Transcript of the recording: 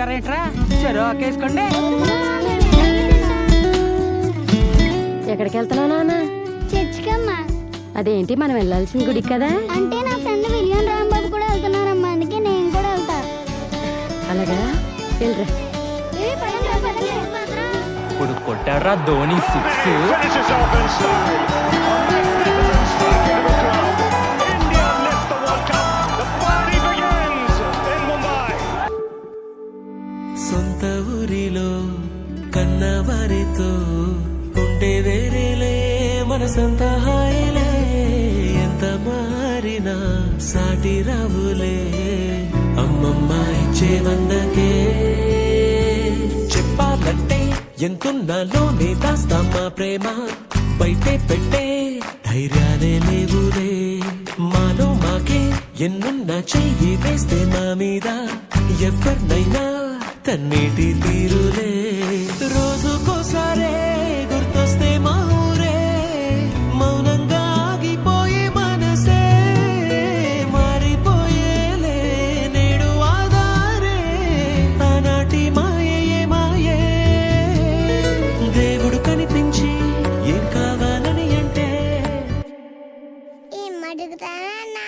చూస్తారేంట్రా? చెరోకేసుకోండి. ఎక్కడికి వెళ్తున్నావు నాన్న? చర్చికమ్మా. అదేంటి మనం వెళ్ళాల్సిన గుడికి కదా? అంటే నా ఫ్రెండ్ విలియం రాంబాబు కూడా వెళ్తున్నారమ్మా, అందుకే నేను కూడా వెళ్తా. అలాగా, వెళ్ళరా. ఇప్పుడు కొట్టాడ్రా ధోని సిక్స్. సొంత ఊరిలో కన్నవారితో ఉంటే వేరేలే మనసంత హాయిలే. ఎంత మారినా సాటి రావులే అమ్మమ్మ ఇచ్చేవన్నకే. చెప్పాలంటే ఎంతున్నాలోనే దాస్తామా ప్రేమ, బయటే పెట్టే ధైర్యాలే లేవులే. మాలో మాకే ఎన్నున్నా చెయ్యి వేస్తే మా మీద ఎవరినైనా తన్నేటి తీరులే. రోజుకోసారే గుర్తొస్తే మా ఊరే మౌనంగా ఆగిపోయే మనసే. మారిపోయేలే నేడు ఆధారే ఆనాటి మాయే మాయే. దేవుడు కనిపించి ఏం కావాలని అంటే ఏం అడుగుతానా?